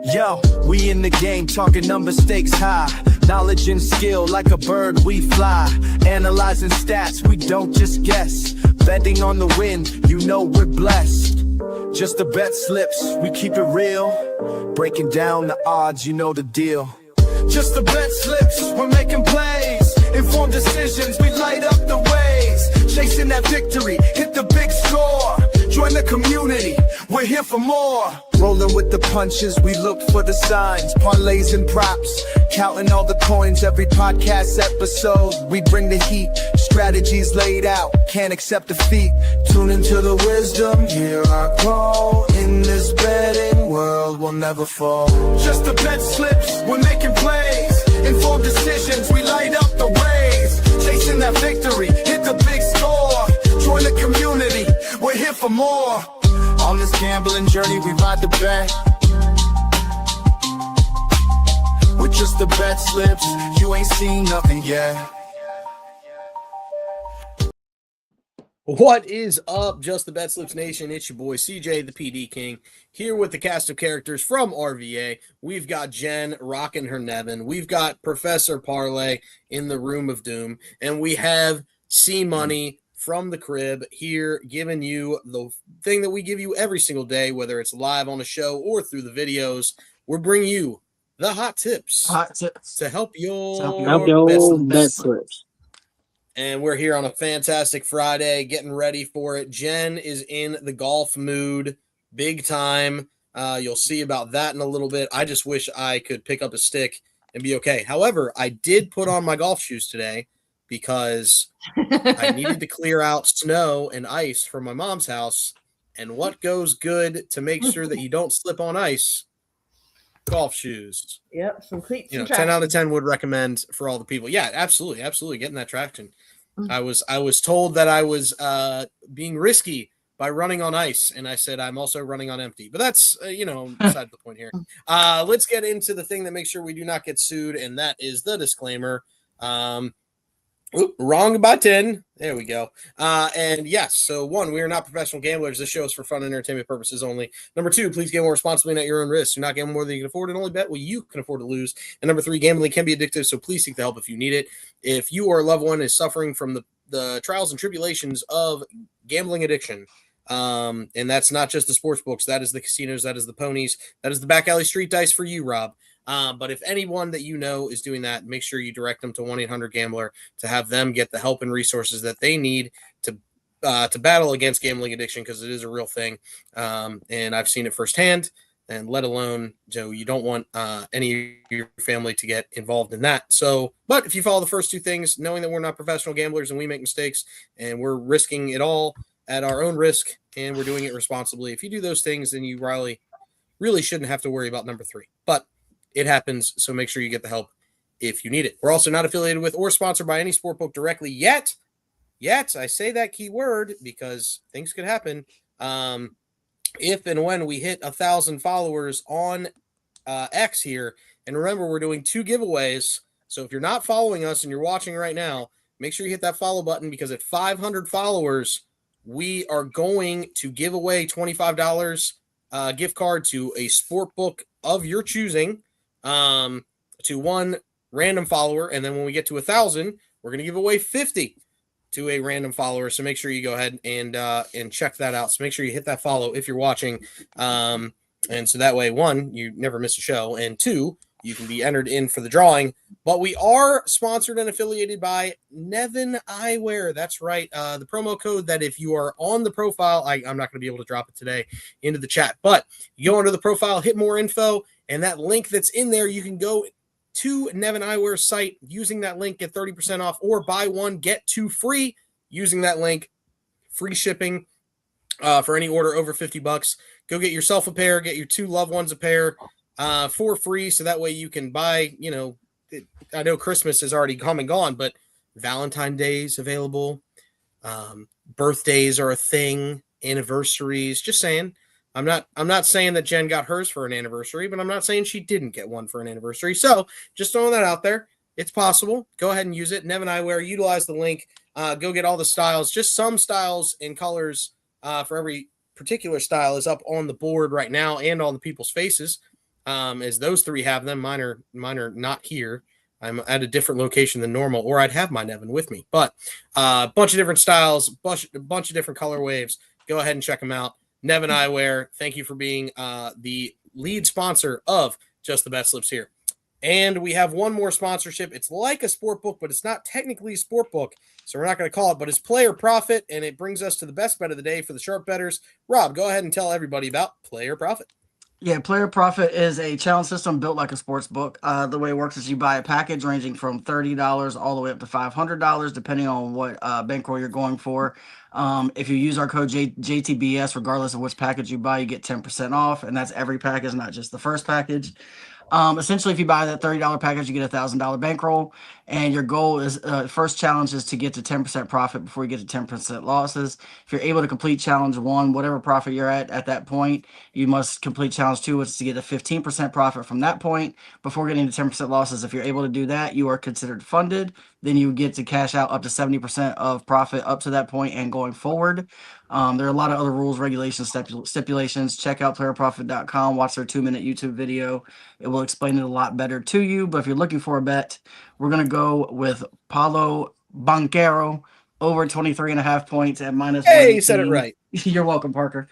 Yo, we in the game, talking number stakes high. Knowledge and skill, like a bird we fly. Analyzing stats, we don't just guess. Betting on the wind, you know we're blessed. Just the bet slips, we keep it real. Breaking down the odds, you know the deal. Just the bet slips, we're making plays. Informed decisions, we light up the ways. Chasing that victory, hit the big score. Join the community, we're here for more. Rolling with the punches, we look for the signs. Parlays and props, counting all the coins. Every podcast episode, we bring the heat. Strategies laid out, can't accept defeat. Tune into the wisdom, hear our call. In this betting world, we'll never fall. Just the bet slips, we're making plays. Informed decisions, we light up the ways. Chasing that victory, hit the big score. Join the community, we're here for more. On this gambling journey, we ride the bet. With just the bet slips, you ain't seen nothing yet. What is up, Just the BetSlips Nation? It's your boy CJ, the PD King, here with the cast of characters from RVA. We've got Jen rocking her Nevin. We've got Professor Parlay in the Room of Doom. And we have C Money from the crib here, giving you the thing that we give you every single day, whether it's live on a show or through the videos. We're bringing you the hot tips to help your best slips. And we're here on a fantastic Friday, getting ready for it. Jen is in the golf mood, big time. You'll see about that in a little bit. I just wish I could pick up a stick and be okay. However, I did put on my golf shoes today because I needed to clear out snow and ice from my mom's house. And what goes good to make sure that you don't slip on ice? Golf shoes. Yep, some cleats. 10 out of 10 would recommend for all the people. Yeah, absolutely getting that traction. Mm-hmm. I was told that I was being risky by running on ice, and I said I'm also running on empty. But that's beside the point here. Let's get into the thing that makes sure we do not get sued, and that is the disclaimer. Wrong by 10. There we go. And yes, so 1, we are not professional gamblers. This show is for fun and entertainment purposes only. Number 2, please gamble responsibly and at your own risk. Do not gamble more than you can afford and only bet what you can afford to lose. And number 3, gambling can be addictive, so please seek the help if you need it. If you or a loved one is suffering from the trials and tribulations of gambling addiction, and that's not just the sports books, that is the casinos, that is the ponies, that is the back alley street dice for you, Rob. But if anyone that you know is doing that, make sure you direct them to 1-800-GAMBLER to have them get the help and resources that they need to battle against gambling addiction, because it is a real thing. And I've seen it firsthand, and let alone, so you don't want any of your family to get involved in that. So, but if you follow the first 2 things, knowing that we're not professional gamblers and we make mistakes and we're risking it all at our own risk and we're doing it responsibly, if you do those things, then you really shouldn't have to worry about number 3. But it happens, so make sure you get the help if you need it. We're also not affiliated with or sponsored by any sportbook directly yet. I say that key word because things could happen. If and when we hit 1,000 followers on X here, and remember, we're doing 2 giveaways. So if you're not following us and you're watching right now, make sure you hit that follow button, because at 500 followers, we are going to give away $25 gift card to a sportbook of your choosing. To 1 random follower, and then when we get to 1,000, we're going to give away 50 to a random follower. So make sure you go ahead and check that out. So make sure you hit that follow if you're watching, and so that way, 1, you never miss a show, and 2, you can be entered in for the drawing. But we are sponsored and affiliated by Nevin Eyewear. That's right. The promo code that if you are on the profile, I'm not going to be able to drop it today into the chat, but you go under the profile, hit more info, and that link that's in there, you can go to Nevin Eyewear's site using that link, get 30% off, or buy 1, get 2 free using that link. Free shipping for any order over $50. Go get yourself a pair, get your 2 loved ones a pair for free, so that way you can buy, I know Christmas is already come and gone, but Valentine's Day is available. Birthdays are a thing, anniversaries, just saying. I'm not saying that Jen got hers for an anniversary, but I'm not saying she didn't get one for an anniversary. So just throwing that out there. It's possible. Go ahead and use it. Nevin Eyewear, utilize the link. Go get all the styles. Just some styles and colors for every particular style is up on the board right now and on the people's faces. as those three have them. Mine are not here. I'm at a different location than normal, or I'd have my Nevin with me. But a bunch of different styles, a bunch of different color waves. Go ahead and check them out. Nevin Eyewear, thank you for being the lead sponsor of Just the BetSlips here. And we have one more sponsorship. It's like a sport book, but it's not technically a sport book, so we're not going to call it, but it's Player Profit, and it brings us to the best bet of the day for the sharp bettors. Rob, go ahead and tell everybody about Player Profit. Yeah, Player Profit is a challenge system built like a sports book. The way it works is you buy a package ranging from $30 all the way up to $500, depending on what bankroll you're going for. If you use our code JTBS, regardless of which package you buy, you get 10% off, and that's every package, not just the first package. Essentially, if you buy that $30 package, you get a $1,000 bankroll, and your goal is first challenge is to get to 10% profit before you get to 10% losses. If you're able to complete challenge 1, whatever profit you're at that point, you must complete challenge 2, which is to get a 15% profit from that point before getting to 10% losses. If you're able to do that, you are considered funded. Then you get to cash out up to 70% of profit up to that point and going forward. There are a lot of other rules, regulations, stipulations. Check out playerprofit.com. Watch their 2-minute YouTube video. It will explain it a lot better to you. But if you're looking for a bet, we're going to go with Paulo Banchero over 23.5 points at minus 118. Hey, you said it right. You're welcome, Parker.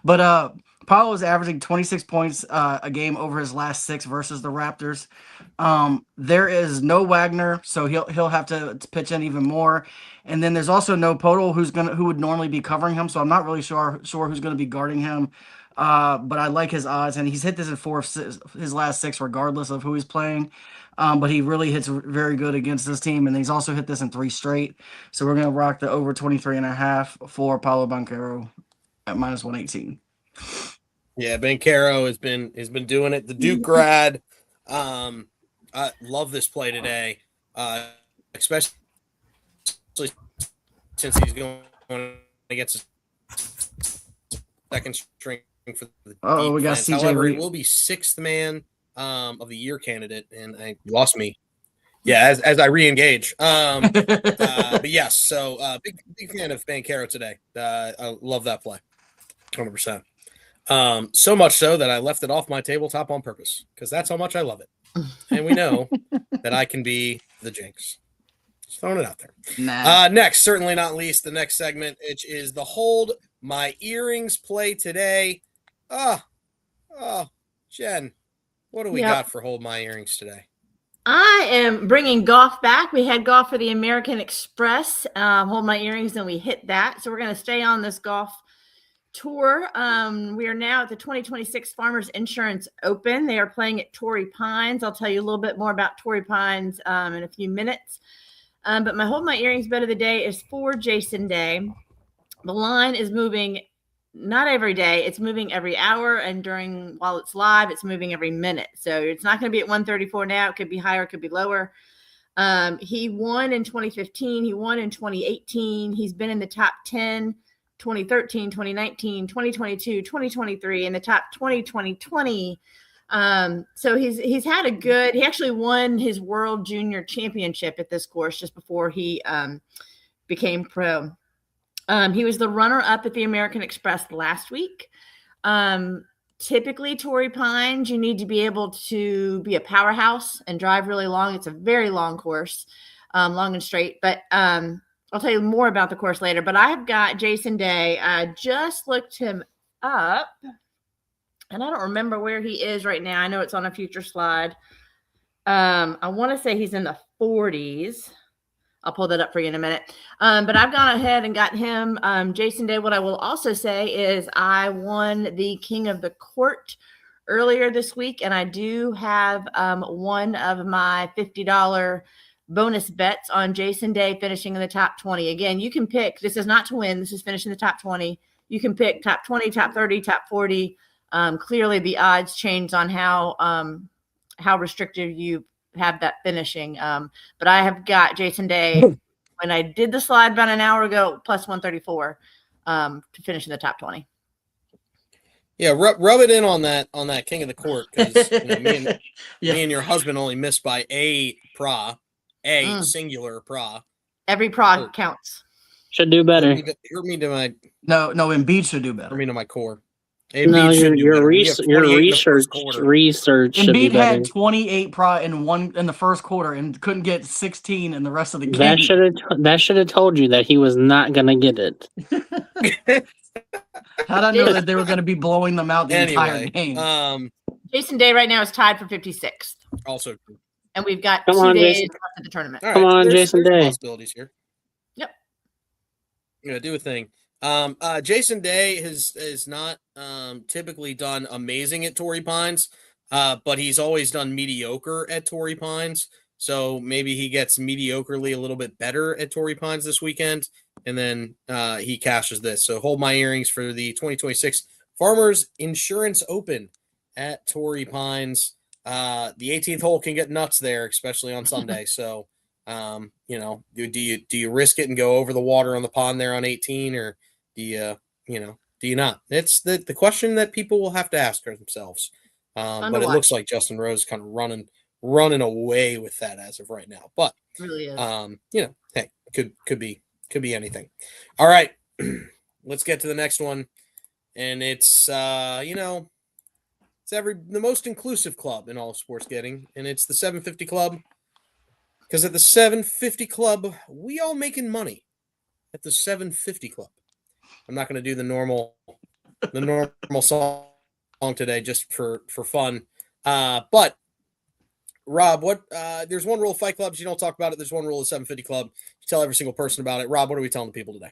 But Paulo is averaging 26 points a game over his last 6 versus the Raptors. There is no Wagner, so he'll have to pitch in even more. And then there's also no Podol, who would normally be covering him. So I'm not really sure who's going to be guarding him. But I like his odds, and he's hit this in 4 of his last 6, regardless of who he's playing. But he really hits very good against this team, and he's also hit this in 3 straight. So we're going to rock the over 23.5 for Paulo Banchero at minus 118. Yeah, Banchero has been doing it. The Duke grad. I love this play today, especially since he's going against his second string for the we got CJ. However, he will be 6th man of the year candidate, and I lost me. Yeah, as I re-engage. But yes, so big fan of Banchero today. I love that play, 100%. So much so that I left it off my tabletop on purpose because that's how much I love it. And we know that I can be the jinx. Just throwing it out there. Nah. Next, certainly not least, the next segment, which is the Hold My Earrings play today. Jen, what do we got for Hold My Earrings today? I am bringing golf back. We had golf for the American Express. Hold My Earrings, and we hit that. So we're going to stay on this golf tour. We are now at the 2026 Farmers Insurance Open. They are playing at Torrey Pines. I'll tell you a little bit more about Torrey Pines in a few minutes. But my Hold My Earrings bet of the day is for Jason Day. The line is moving not every day. It's moving every hour, and while it's live, it's moving every minute. So it's not going to be at 134 now. It could be higher, it could be lower. He won in 2015. He won in 2018. He's been in the top 10 2013, 2019, 2022, 2023, in the top 20, 2020. So he's had a good, he actually won his World Junior Championship at this course just before he became pro. He was the runner-up at the American Express last week. Typically, Torrey Pines, you need to be able to be a powerhouse and drive really long. It's a very long course, long and straight. But I'll tell you more about the course later. But I've got Jason Day. I just looked him up, and I don't remember where he is right now. I know it's on a future slide. I want to say he's in the 40s. I'll pull that up for you in a minute. But I've gone ahead and got him. Jason Day, what I will also say is I won the King of the Court earlier this week, and I do have one of my $50 bonus bets on Jason Day finishing in the top 20. Again, you can pick. This is not to win. This is finishing the top 20. You can pick top 20, top 30, top 40. Clearly, the odds change on how restrictive you have that finishing. But I have got Jason Day when I did the slide about an hour ago, plus 134 to finish in the top 20. Yeah, rub it in on that King of the Court, because me and your husband only missed by a singular pra. Every pra counts. Should do better. Hurt me to my No, Embiid should do better. Hurt me to my core. Embiid should do better. When you have your 28 in the first quarter. research should be Embiid better. had 28 in the first quarter and couldn't get 16 in the rest of the game. That should have told you that he was not gonna get it. How'd I know that they were going to be blowing them out the entire game? Jason Day right now is tied for 56th. Also, and we've got Come 2 on, days Jason. left of the tournament. all right, Come on, there's Jason Day. Possibilities here. Yep. Yeah, do a thing. Jason Day has not typically done amazing at Torrey Pines, but he's always done mediocre at Torrey Pines. So maybe he gets mediocrely a little bit better at Torrey Pines this weekend, and then he cashes this. So hold my earrings for the 2026 Farmers Insurance Open at Torrey Pines. The 18th hole can get nuts there, especially on Sunday. So, do you risk it and go over the water on the pond there on 18, or do you not? It's the question that people will have to ask themselves. But it looks like Justin Rose is kind of running away with that as of right now. But it really is. Hey, could be anything. All right, let's get to the next one, and it's it's the most inclusive club in all of sports betting, and it's the 750 Club. Because at the 750 Club, we all making money. At the 750 Club, I'm not going to do the normal song today just for fun. But Rob, what? There's one rule of Fight Clubs. You don't talk about it. There's one rule of 750 Club. You tell every single person about it. Rob, what are we telling the people today?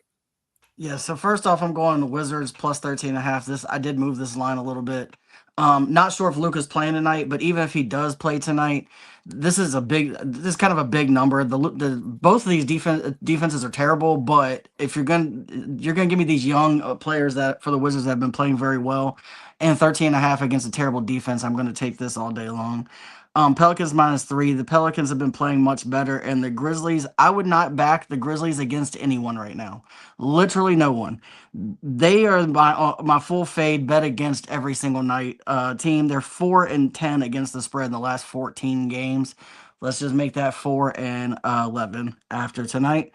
Yeah, so first off, I'm going to Wizards plus 13.5. I did move this line a little bit. Not sure if Luka's playing tonight, but even if he does play tonight, this is kind of a big number. Both of these defenses are terrible, but if you're gonna give me these young players that for the Wizards that have been playing very well, and 13.5 against a terrible defense, I'm going to take this all day long. Pelicans -3. The Pelicans have been playing much better, and the Grizzlies, I would not back the Grizzlies against anyone right now. Literally no one. They are my full fade bet against every single night team. They're 4-10 against the spread in the last 14 games. Let's just make that 4-11 after tonight.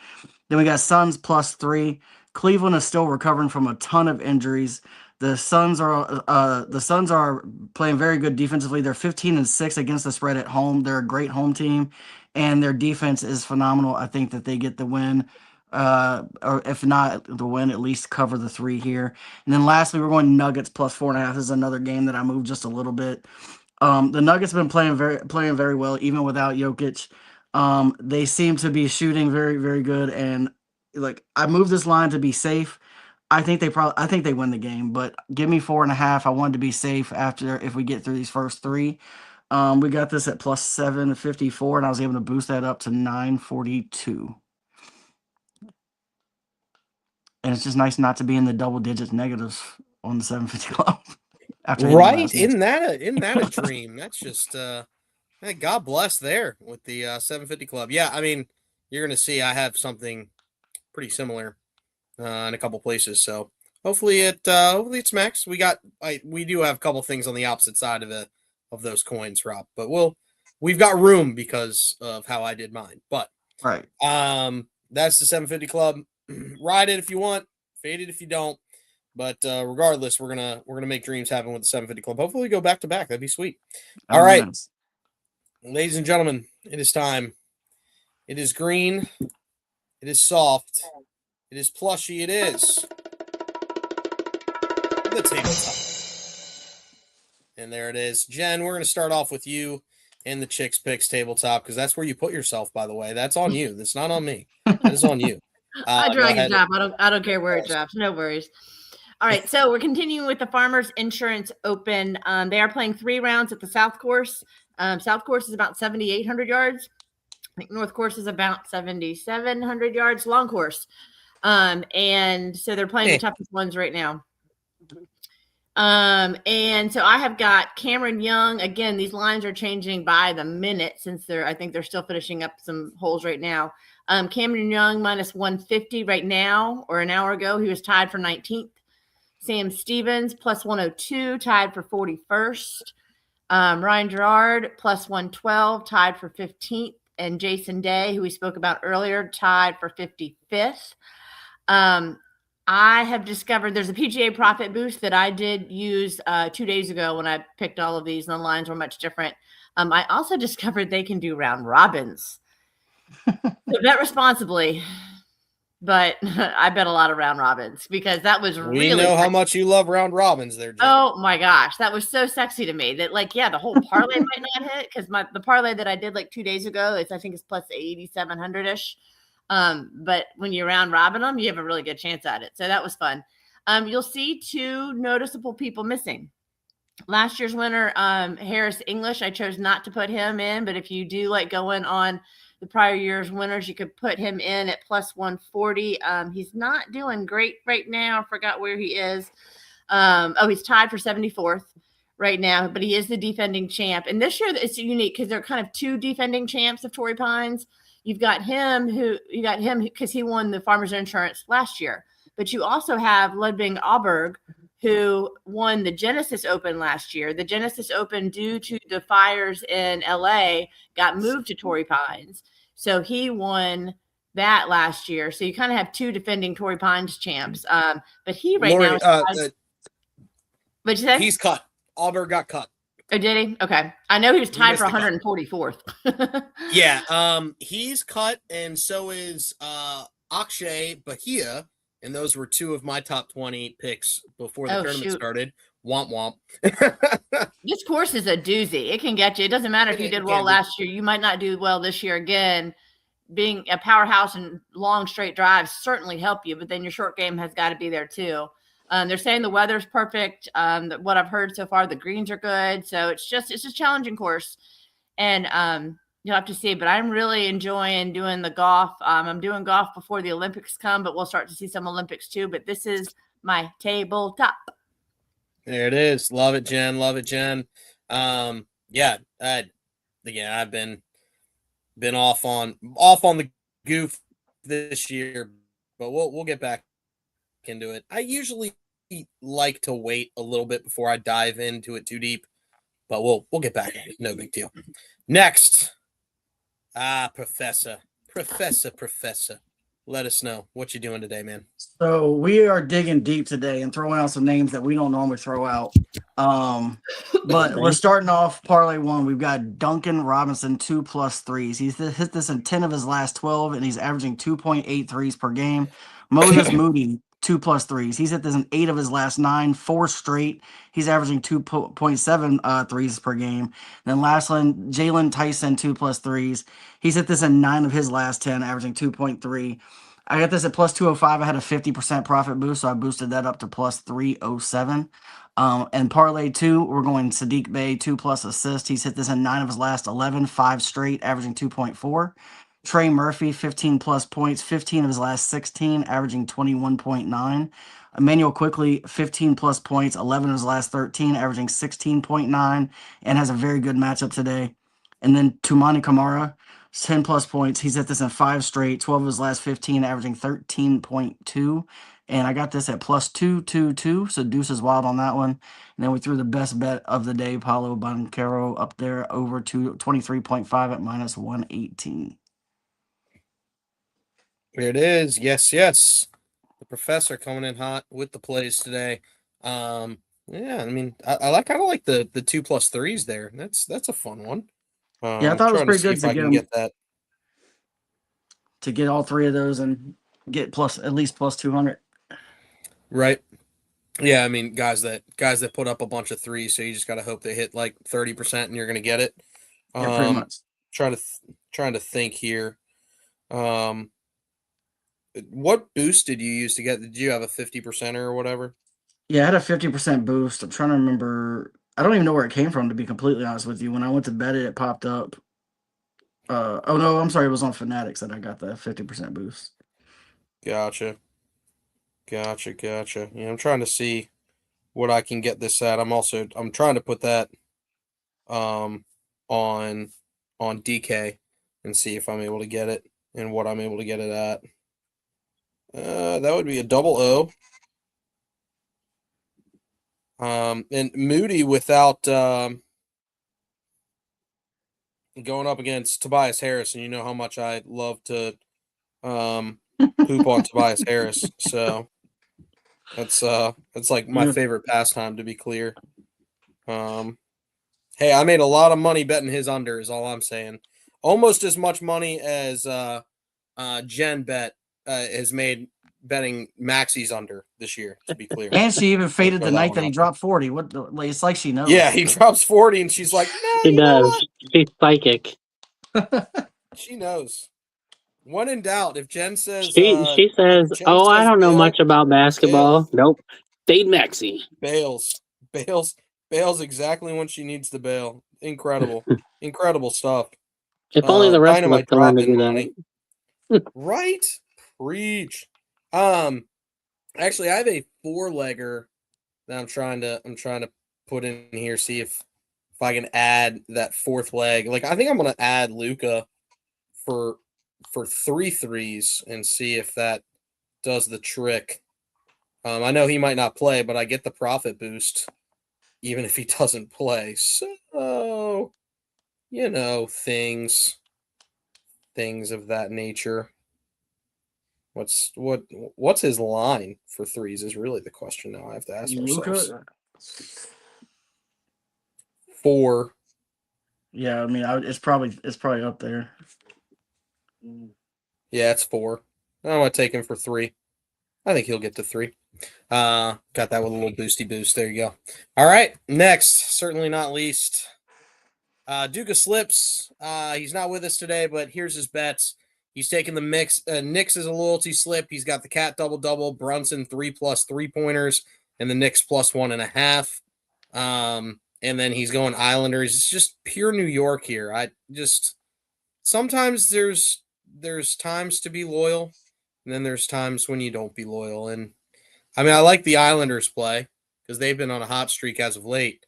Then we got Suns +3. Cleveland is still recovering from a ton of injuries. The Suns are playing very good defensively. They're 15-6 against the spread at home. They're a great home team, and their defense is phenomenal. I think that they get the win, or if not the win, at least cover the 3 here. And then lastly, we're going Nuggets +4.5. This is another game that I moved just a little bit. The Nuggets have been playing very well, even without Jokic. They seem to be shooting very, very good, and I moved this line to be safe. I think they win the game, but give me 4.5. I wanted to be safe if we get through these first 3. We got this at +754, and I was able to boost that up to 942. And it's just nice not to be in the double digits negatives on the 750 Club. Right? Isn't that a dream? That's just God bless there with the 750 Club. Yeah, I mean, you're gonna see I have something pretty similar in a couple places. So hopefully it smacks. We do have a couple things on the opposite side of those coins, Rob. But we've got room because of how I did mine. But right. That's the 750 Club. Ride it if you want, fade it if you don't. But regardless, we're gonna make dreams happen with the 750 Club. Hopefully we go back to back. That'd be sweet. All right. Nice. Ladies and gentlemen, it is time. It is green. It is soft. It is plushy. It is the tabletop. And there it is. Jen, we're going to start off with you in the Chicks Picks tabletop because that's where you put yourself, by the way. That's on you. That's not on me. That is on you. I drag and drop. I don't care where it drops. No worries. All right, so we're continuing with the Farmers Insurance Open. They are playing 3 rounds at the South Course. South Course is about 7,800 yards. I think North Course is about 7,700 yards. Long course. And so they're playing the toughest ones right now. And so I have got Cameron Young. Again, these lines are changing by the minute since I think they're still finishing up some holes right now. Cameron Young -150 right now, or an hour ago. He was tied for 19th. Sam Stevens +102, tied for 41st. Ryan Gerard +112, tied for 15th. And Jason Day, who we spoke about earlier, tied for 55th. I have discovered there's a PGA profit boost that I did use 2 days ago when I picked all of these, and the lines were much different. I also discovered they can do round robins. So bet responsibly, but I bet a lot of round robins because that was We really know how sexy. much you love round robins there, Jen. Oh my gosh, that was so sexy to me that like, yeah, the whole parlay might not hit because the parlay that I did like 2 days ago is I think it's plus 8,700-ish. But when you round robin them, you have a really good chance at it. So that was fun. You'll see two noticeable people missing. Last year's winner, Harris English. I chose not to put him in, but if you do like going on the prior year's winners, you could put him in at plus 140. He's not doing great right now. I forgot where he is. He's tied for 74th right now, but he is the defending champ. And this year it's unique because they're kind of two defending champs of Torrey Pines. You got him because he won the Farmers Insurance last year, but you also have Ludwig Auberg, who won the Genesis Open last year. The Genesis Open, due to the fires in LA, got moved to Torrey Pines. So he won that last year. So you kind of have two defending Torrey Pines champs. But he right Lori, now is what'd you say? he's cut. Auburn got cut. Oh, did he? Okay. I know he was tied for missed the cut. 144th. Yeah, he's cut, and so is Akshay Bahia, and those were two of my top 20 picks before the tournament started. Womp womp. This course is a doozy. It can get you. It doesn't matter if you did well last year. You might not do well this year again. Being a powerhouse and long straight drives certainly help you, but then your short game has got to be there too. They're saying the weather's perfect. What I've heard so far, the greens are good. So it's a challenging course. And you'll have to see. But I'm really enjoying doing the golf. I'm doing golf before the Olympics come, but we'll start to see some Olympics too. But this is my tabletop. There it is. Love it, Jen. Love it, Jen. Yeah, again, I've been off on the goof this year, but we'll get back into it. I usually like to wait a little bit before I dive into it too deep, but we'll get back. No big deal. Next, Professor, let us know what you're doing today, man. So we are digging deep today and throwing out some names that we don't normally throw out. But we're starting off parlay one. We've got Duncan Robinson 2+3s. He's hit this in 10 of his last 12, and he's averaging 2.8 threes per game. Moses Moody 2+3s. He's hit this in 8 of his last 9, 4 straight. He's averaging 2.7 threes per game. Then last one, Jalen Tyson 2+3s. He's hit this in 9 of his last 10, averaging 2.3. I got this at plus 205. I had a 50% profit boost, so I boosted that up to plus 307. And parlay 2, we're going Sadiq Bey 2+ assist. He's hit this in 9 of his last 11, 5 straight, averaging 2.4. Trey Murphy 15+ points, 15 of his last 16, averaging 21.9. Emmanuel Quickly 15+ points, 11 of his last 13, averaging 16.9, and has a very good matchup today. And then Tumani Kamara 10+ points. He's hit this in 5 straight, 12 of his last 15, averaging 13.2. And I got this at plus 222. So Deuce is wild on that one. And then we threw the best bet of the day, Paulo Banchero, up there over to 23.5 at minus 118. Here it is. Yes. The professor coming in hot with the plays today. Yeah, I mean, I kind of like the 2+3s there. That's a fun one. Yeah, I thought it was pretty good to get that. To get all 3 of those and get at least plus 200. Right. Yeah, I mean, guys that put up a bunch of threes, so you just got to hope they hit like 30% and you're going to get it. Yeah, pretty much. Trying to think here. What boost did you use to get? Did you have a 50% or whatever? Yeah, I had a 50% boost. I'm trying to remember. I don't even know where it came from, to be completely honest with you. When I went to bet it popped up. Oh no, I'm sorry. It was on Fanatics that I got the 50% boost. Gotcha. Yeah, I'm trying to see what I can get this at. I'm trying to put that on DK and see if I'm able to get it and what I'm able to get it at. That would be a double O. And Moody without going up against Tobias Harris, and you know how much I love to poop on Tobias Harris. So That's like my favorite pastime, to be clear. Hey, I made a lot of money betting his under, is all I'm saying. Almost as much money as Jen has made betting Maxi's under this year, to be clear. And she even faded throw the that night one that he out dropped 40. Like, it's like she knows. Yeah, he drops 40 and she's like, no, She you know does. what? She's psychic. She knows. When in doubt, if Jen says She says, if Jen "Oh, I says don't know bail, much about basketball." Nope. Fade Maxi. bails exactly when she needs to bail. Incredible. Incredible stuff. If only the rest of us Dynamite could learn to drop-in do money. that. Right? Preach. Actually, I have a 4-legger that I'm trying to put in here, see if I can add that 4th leg. Like, I think I'm gonna add Luca for 3 threes and see if that does the trick. I know he might not play, but I get the profit boost even if he doesn't play. So, things of that nature. What's his line for threes is really the question now I have to ask ourselves. Luka? 4. Yeah, I mean, it's probably up there. Yeah, it's 4. I'm gonna take him for 3. I think he'll get to 3. Got that with a little boosty boost. There you go. All right, next, certainly not least, Duke of Slips. He's not with us today, but here's his bets. He's taking the Knicks as a loyalty slip. He's got the Cat double, Brunson 3+ 3-pointers, and the Knicks +1.5. And then he's going Islanders. It's just pure New York here. Sometimes there's times to be loyal, and then there's times when you don't be loyal. And I mean, I like the Islanders play because they've been on a hot streak as of late.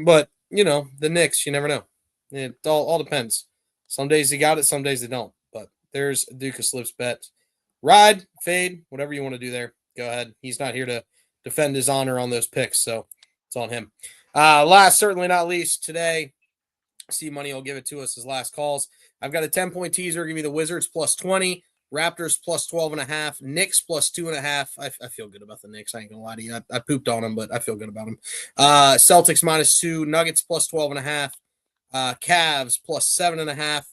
But, the Knicks, you never know. It all depends. Some days they got it, some days they don't. But there's Duke of Slips bet. Ride, fade, whatever you want to do there. Go ahead. He's not here to defend his honor on those picks, so it's on him. Last, certainly not least, today, C Money will give it to us as last calls. I've got a 10-point teaser. Give me the Wizards +20, Raptors +12.5, Knicks +2.5. I feel good about the Knicks. I ain't gonna lie to you. I pooped on them, but I feel good about them. Celtics -2, Nuggets +12.5, Cavs +7.5.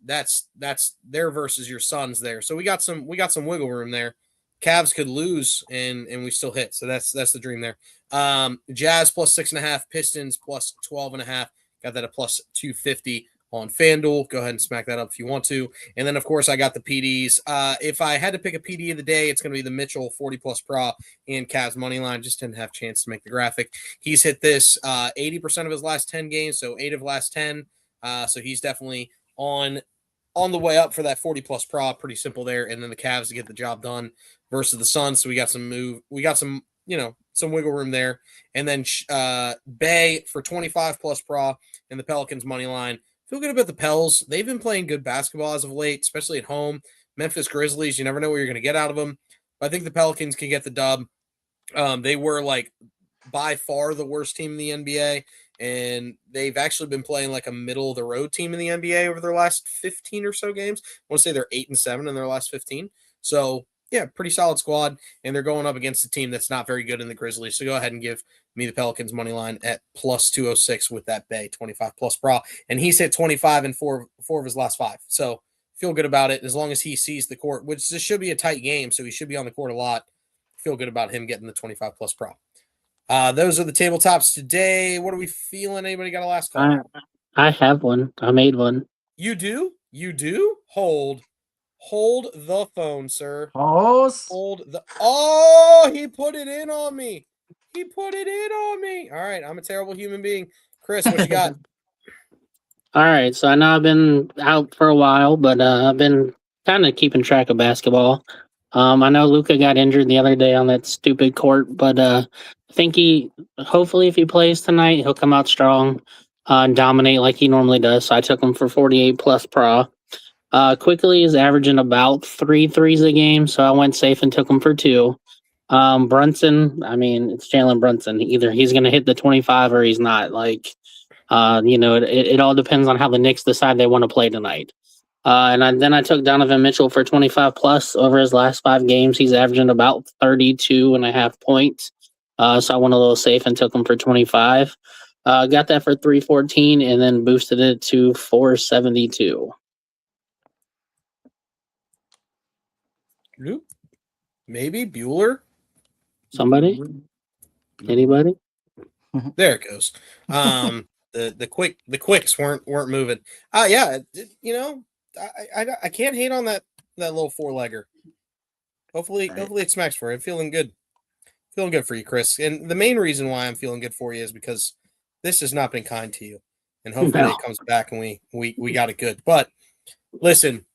That's their versus your Suns there. So we got some wiggle room there. Cavs could lose and we still hit. So that's the dream there. Jazz +6.5, Pistons +12.5. Got that at +250 on FanDuel. Go ahead and smack that up if you want to. And then, of course, I got the PDs. If I had to pick a PD of the day, it's going to be the Mitchell 40+ prop and Cavs money line. Just didn't have a chance to make the graphic. He's hit this 80% of his last 10 games, so 8 of last 10. So he's definitely on the way up for that 40+ prop. Pretty simple there. And then the Cavs to get the job done versus the Suns. So we got some some wiggle room there. And then Bay for 25+ prop and the Pelicans money line. Feel good about the Pels. They've been playing good basketball as of late, especially at home. Memphis Grizzlies, you never know what you're going to get out of them. But I think the Pelicans can get the dub. They were like by far the worst team in the NBA, and they've actually been playing like a middle of the road team in the NBA over their last 15 or so games. I want to say they're 8-7 in their last 15. So yeah, pretty solid squad, and they're going up against a team that's not very good in the Grizzlies. So go ahead and give me the Pelicans money line at +206 with that Bay 25+ bra, and he's hit 25 in four of his last 5. So feel good about it as long as he sees the court, which this should be a tight game, so he should be on the court a lot. Feel good about him getting the 25+ prop. Those are the tabletops today. What are we feeling? Anybody got a last call? I have one. I made one. You do? You do? Hold the phone, sir. Hold the. Oh, he put it in on me. All right, I'm a terrible human being. Chris, what you got? All right, so I know I've been out for a while, but I've been kind of keeping track of basketball. I know Luka got injured the other day on that stupid court, but I think hopefully if he plays tonight, he'll come out strong and dominate like he normally does. So I took him for 48+ pro. Quickly is averaging about 3 threes a game, so I went safe and took him for 2. Brunson, I mean, it's Jalen Brunson. Either he's going to hit the 25 or he's not. Like, it all depends on how the Knicks decide they want to play tonight. Then I took Donovan Mitchell for 25 plus over his last 5 games. He's averaging about 32.5 points. So I went a little safe and took him for 25. Got that for 314 and then boosted it to 472. Maybe Bueller. Somebody? Anybody? There it goes. The quicks weren't moving. Yeah, I can't hate on that little 4-legger. Hopefully it smacks for you. I'm feeling good. Feeling good for you, Chris. And the main reason why I'm feeling good for you is because this has not been kind to you. And hopefully it comes back and we got it good. But listen,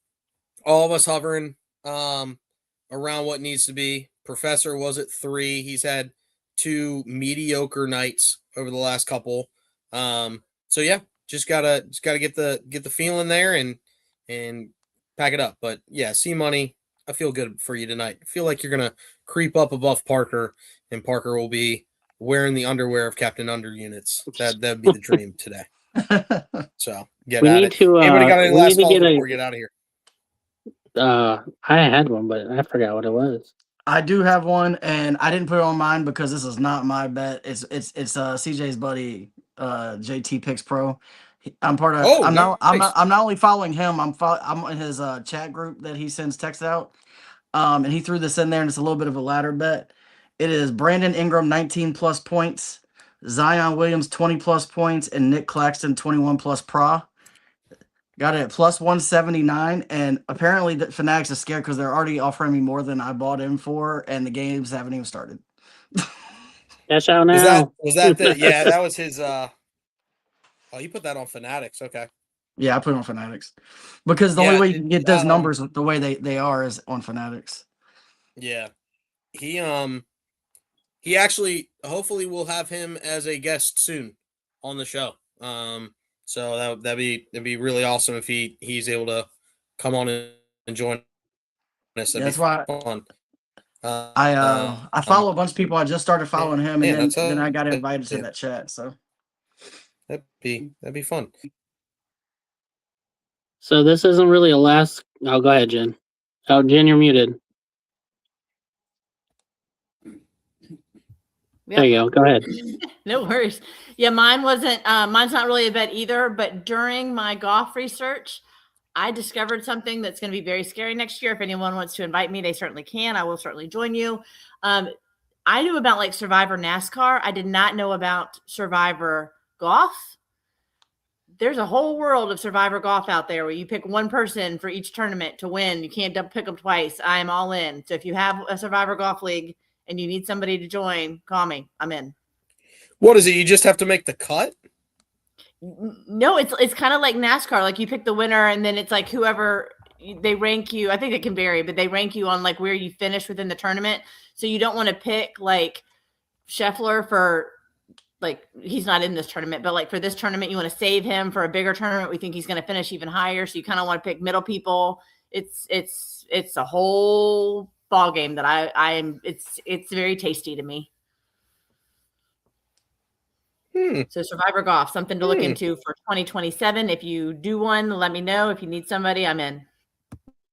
all of us hovering around what needs to be. Professor was at 3. He's had 2 mediocre nights over the last couple. So yeah, just gotta get the feeling there and pack it up. But yeah, C-Money, I feel good for you tonight. I feel like you're gonna creep up above Parker, and Parker will be wearing the underwear of Captain Under Units. That'd be the dream today. So get We at need it. to, Anybody got any we last need to calls get before we get out of here? I had one, but I forgot what it was. I do have one, and I didn't put it on mine because this is not my bet. It's CJ's buddy, JT Picks Pro. I'm part of. Oh, I'm nice. not only following him. I'm in his chat group that he sends text out. And he threw this in there, and it's a little bit of a ladder bet. It is Brandon Ingram 19 plus points, Zion Williams 20 plus points, and Nick Claxton 21 plus pra. Got it at plus 179, and apparently the Fanatics is scared because they're already offering me more than I bought in for, and the games haven't even started. Cash out now. Yeah, that was his you put that on Fanatics, okay. Yeah, I put it on Fanatics because the only way you can get those numbers the way they are is on Fanatics. Yeah. He actually, hopefully we'll have him as a guest soon on the show. So that'd be really awesome if he's able to come on and join us. Yeah, that's why fun. I follow a bunch of people. I just started following him, and then I got invited to that chat. So that'd be fun. So this isn't really a last. Oh, go ahead, Jen. Oh, Jen, you're muted. Yep. There you go. Go ahead. No worries. Yeah, mine's not really a bet either, but during my golf research, I discovered something that's going to be very scary next year. If anyone wants to invite me, they certainly can. I will certainly join you. I knew about like Survivor NASCAR. I did not know about Survivor Golf. There's a whole world of Survivor Golf out there where you pick one person for each tournament to win. You can't pick them twice. I am all in. So if you have a Survivor Golf League and you need somebody to join, call me. I'm in. What is it? You just have to make the cut? No, it's kind of like NASCAR. Like you pick the winner, and then it's like whoever they rank you. I think it can vary, but they rank you on like where you finish within the tournament. So you don't want to pick like Scheffler for like he's not in this tournament, but like for this tournament, you want to save him for a bigger tournament. We think he's going to finish even higher. So you kind of want to pick middle people. It's a whole ball game that I am. It's very tasty to me. So Survivor Golf, something to look into for 2027. If you do one, let me know. If you need somebody, I'm in.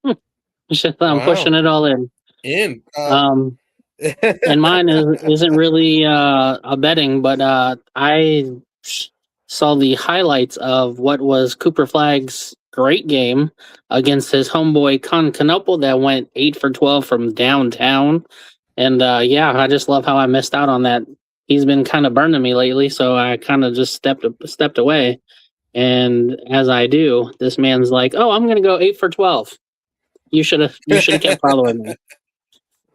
I'm pushing it all in. And mine isn't really a betting, but I saw the highlights of what was Cooper Flagg's great game against his homeboy Con Canopal that went 8 for 12 from downtown. And I just love how I missed out on that. He's been kind of burning me lately, so I kind of just stepped away. And as I do, this man's like, "Oh, I'm going to go 8 for 12. You should have kept following me."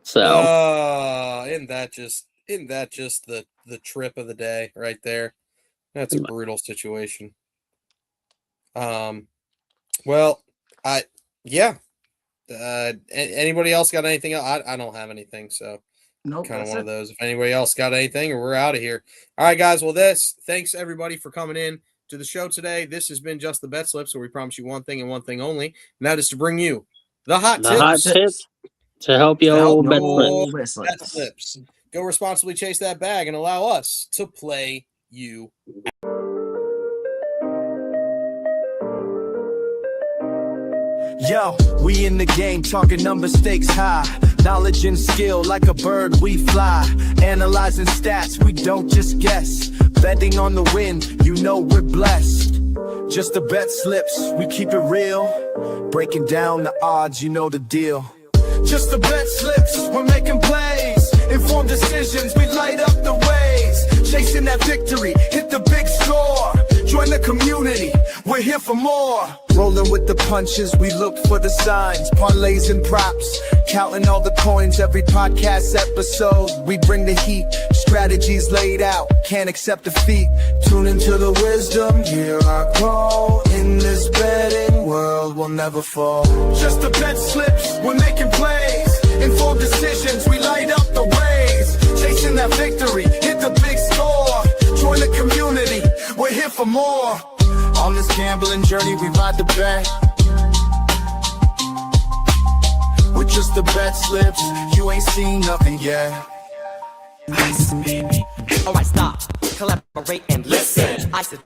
So, isn't that just the trip of the day right there? That's a brutal situation. Well, anybody else got anything else? I don't have anything, so nope. Kind of one of those. If anybody else got anything, or we're out of here. All right, guys. Well, thanks everybody for coming in to the show today. This has been just the BetSlips, where we promise you one thing and one thing only, and that is to bring you the hot tips to help your BetSlips. Go responsibly, chase that bag, and allow us to play you out. Yo, we in the game, talking number stakes high. Knowledge and skill, like a bird we fly. Analyzing stats, we don't just guess. Betting on the win, you know we're blessed. Just the bet slips, we keep it real. Breaking down the odds, you know the deal. Just the bet slips, we're making plays. Informed decisions, we light up the ways. Chasing that victory, hit the big score. Join the community, we're here for more. Rolling with the punches, we look for the signs. Parlays and props, counting all the coins every podcast episode. We bring the heat, strategies laid out, can't accept defeat. Tune into the wisdom, hear our call. In this betting world, we'll never fall. Just the bet slips, we're making plays. Informed decisions, we light up the ways. Chasing that victory, hit the big score. Join the community, we're here for more. On this gambling journey, we ride the bet. With just the bet slips, you ain't seen nothing yet. Alright, stop, collaborate and listen. I said